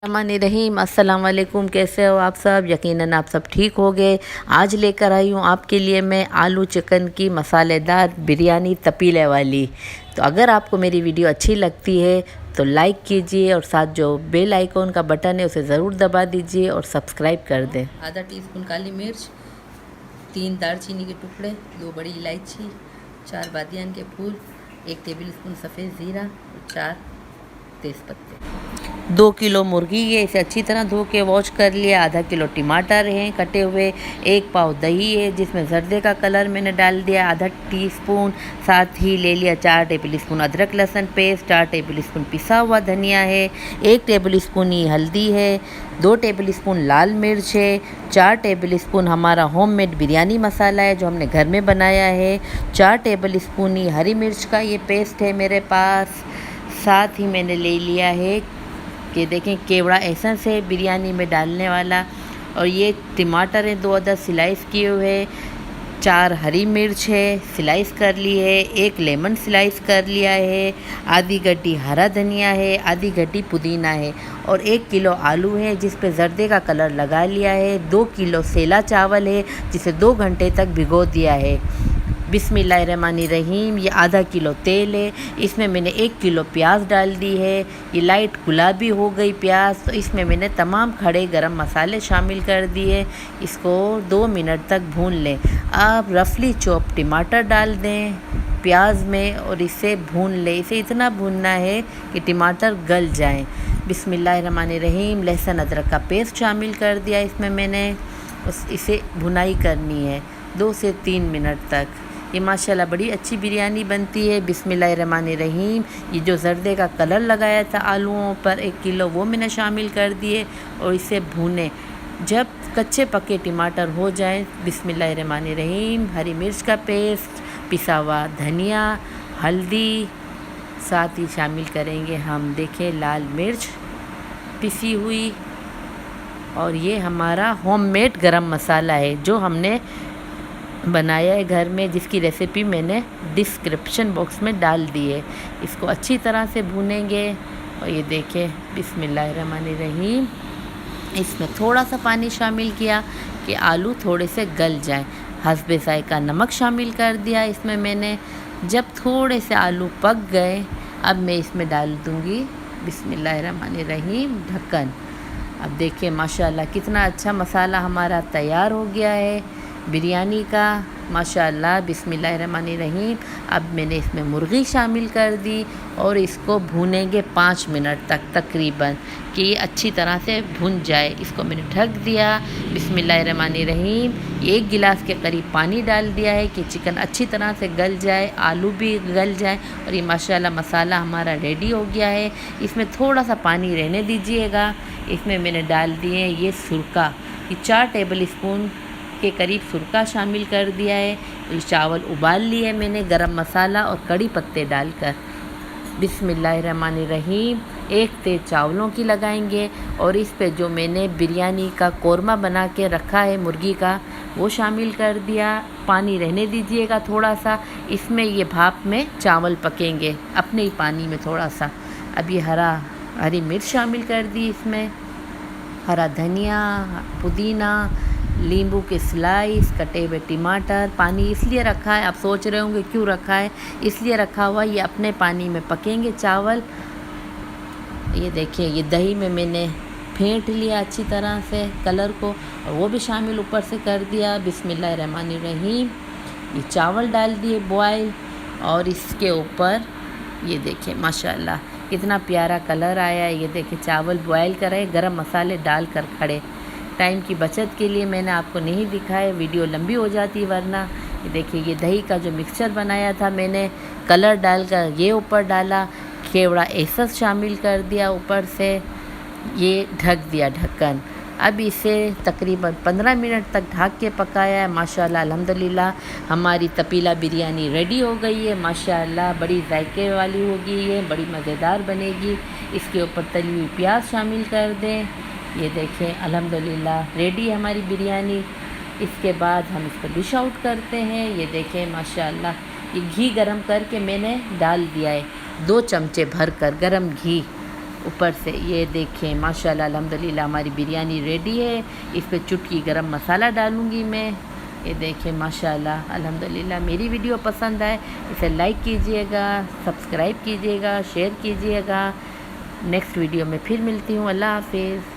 रहीम अस्सलाम वालेकुम। कैसे हो आप सब? यकीनन आप सब ठीक हो गए। आज लेकर आई हूँ आपके लिए मैं आलू चिकन की मसालेदार बिरयानी तपीले वाली। तो अगर आपको मेरी वीडियो अच्छी लगती है तो लाइक कीजिए और साथ जो बेल आइकॉन का बटन है उसे ज़रूर दबा दीजिए और सब्सक्राइब कर दें। आधा टीस्पून काली मिर्च, 3 दालचीनी के टुकड़े, 2 बड़ी इलायची, 4 बादियान के फूल, 1 टेबलस्पून सफ़ेद ज़ीरा और 4 तेज़पत्ते। 2 किलो मुर्गी है, इसे अच्छी तरह धो के वॉश कर लिया। आधा किलो टमाटर हैं कटे हुए, 1 पाव दही है जिसमें जर्दे का कलर मैंने डाल दिया आधा टीस्पून। साथ ही ले लिया 4 टेबलस्पून अदरक लहसुन पेस्ट, 4 टेबलस्पून पिसा हुआ धनिया है, 1 टेबलस्पून ही हल्दी है, 2 टेबलस्पून लाल मिर्च है, 4 टेबलस्पून हमारा होममेड बिरयानी मसाला है जो हमने घर में बनाया है, 4 टेबलस्पून ही हरी मिर्च का ये पेस्ट है मेरे पास। साथ ही मैंने ले लिया है कि देखें केवड़ा एसेंस है बिरयानी में डालने वाला, और ये टमाटर है 2 अदद स्लाइस किए हुए, 4 हरी मिर्च है स्लाइस कर ली है, 1 लेमन स्लाइस कर लिया है, आधी गड्डी हरा धनिया है, आधी गड्डी पुदीना है, और 1 किलो आलू है जिस पे जर्दे का कलर लगा लिया है। 2 किलो सेला चावल है जिसे 2 घंटे तक भिगो दिया है। बिस्मिल्लाहिर्रहमानिर्रहीम। ये आधा किलो तेल है, इसमें मैंने 1 किलो प्याज डाल दी है। ये लाइट गुलाबी हो गई प्याज तो इसमें मैंने तमाम खड़े गरम मसाले शामिल कर दिए। इसको 2 मिनट तक भून लें। आप रफली चॉप टमाटर डाल दें प्याज में और इसे भून लें। इसे इतना भूनना है कि टमाटर गल जाएं। बिस्मिल्लाहिर्रहमानिर्रहीम। लहसुन अदरक का पेस्ट शामिल कर दिया इसमें मैंने। इसे भुनाई करनी है 2 से 3 मिनट तक। ये माशाल्लाह बड़ी अच्छी बिरयानी बनती है। बिस्मिल्लाहिर्रहमानिर्रहीम। ये जो जर्दे का कलर लगाया था आलूओं पर 1 किलो वो मैंने शामिल कर दिए और इसे भूनें जब कच्चे पके टमाटर हो जाए। बिस्मिल्लाहिर्रहमानिर्रहीम। हरी मिर्च का पेस्ट, पिसा हुआ धनिया, हल्दी, साथ ही शामिल करेंगे हम देखें लाल मिर्च पिसी हुई, और ये हमारा होममेड गरम मसाला है जो हमने बनाया है घर में, जिसकी रेसिपी मैंने डिस्क्रिप्शन बॉक्स में डाल दी है। इसको अच्छी तरह से भूनेंगे और ये देखें बिस्मिल्लाहिर्रहमानिर्रहीम। इसमें थोड़ा सा पानी शामिल किया कि आलू थोड़े से गल जाएं। हस्बे ज़ायका नमक शामिल कर दिया इसमें मैंने। जब थोड़े से आलू पक गए अब मैं इसमें डाल दूँगी बिस्मिल्लाहिर्रहमानिर्रहीम ढक्कन। अब देखिए माशाल्लाह कितना अच्छा मसाला हमारा तैयार हो गया है बिरयानी का माशाल्लाह। बिस्मिल्लाहिर्रहमानिर्रहीम। अब मैंने इसमें मुर्गी शामिल कर दी और इसको भूनेंगे 5 मिनट तक तकरीबन कि ये अच्छी तरह से भुन जाए। इसको मैंने ढक दिया। बिस्मिल्लाहिर्रहमानिर्रहीम। 1 गिलास के करीब पानी डाल दिया है कि चिकन अच्छी तरह से गल जाए, आलू भी गल जाए, और ये माशाल्लाह मसाला हमारा रेडी हो गया है। इसमें थोड़ा सा पानी रहने दीजिएगा। इसमें मैंने डाल दिए ये सुरका, ये 4 टेबलस्पून के करीब सुरका शामिल कर दिया है। ये चावल उबाल लिए मैंने गरम मसाला और कड़ी पत्ते डालकर। बिस्मिल्लाहिर्रहमानिर्रहीम। 1 तेज चावलों की लगाएंगे और इस पे जो मैंने बिरयानी का कोरमा बना के रखा है मुर्गी का वो शामिल कर दिया। पानी रहने दीजिएगा थोड़ा सा, इसमें ये भाप में चावल पकेंगे अपने ही पानी में थोड़ा सा। अब ये हरी मिर्च शामिल कर दी इसमें, हरा धनिया, पुदीना, नींबू के स्लाइस, कटे हुए टमाटर। पानी इसलिए रखा है, आप सोच रहे होंगे क्यों रखा है, इसलिए रखा हुआ ये अपने पानी में पकेंगे चावल। ये देखिए ये दही में मैंने फेंट लिया अच्छी तरह से कलर को और वो भी शामिल ऊपर से कर दिया। बिस्मिल्लाहिर्रहमानिर्रहीम। ये चावल डाल दिए बॉयल और इसके ऊपर ये देखिए माशाल्लाह कितना प्यारा कलर आया है। ये देखिए चावल बॉयल करे गरम मसाले डाल कर खड़े। टाइम की बचत के लिए मैंने आपको नहीं दिखाया, वीडियो लंबी हो जाती वरना। ये देखिए ये दही का जो मिक्सचर बनाया था मैंने कलर डालकर ये ऊपर डाला, केवड़ा एसेंस शामिल कर दिया ऊपर से, ये ढक दिया ढक्कन। अब इसे तकरीबन 15 मिनट तक ढक के पकाया है। माशाल्लाह अल्हम्दुलिल्लाह हमारी तपीला बिरयानी रेडी हो गई है। माशाल्लाह बड़ी जायके वाली होगी, ये बड़ी मज़ेदार बनेगी। इसके ऊपर तली हुई प्याज शामिल कर दें। ये देखें अल्हम्दुलिल्लाह रेडी है हमारी बिरयानी। इसके बाद हम इसको डिश आउट करते हैं। ये देखें माशाल्लाह ये घी गरम करके मैंने डाल दिया है 2 चमचे भर कर गरम घी। ऊपर से। ये देखें माशाल्लाह अल्हम्दुलिल्लाह हमारी बिरयानी रेडी है। इस पे चुटकी गरम मसाला डालूँगी मैं। ये देखें माशाल्लाह अल्हम्दुलिल्लाह। मेरी वीडियो पसंद आए इसे लाइक कीजिएगा, सब्सक्राइब कीजिएगा, शेयर कीजिएगा। नेक्स्ट वीडियो में फिर मिलती हूँ। अल्लाह हाफिज़।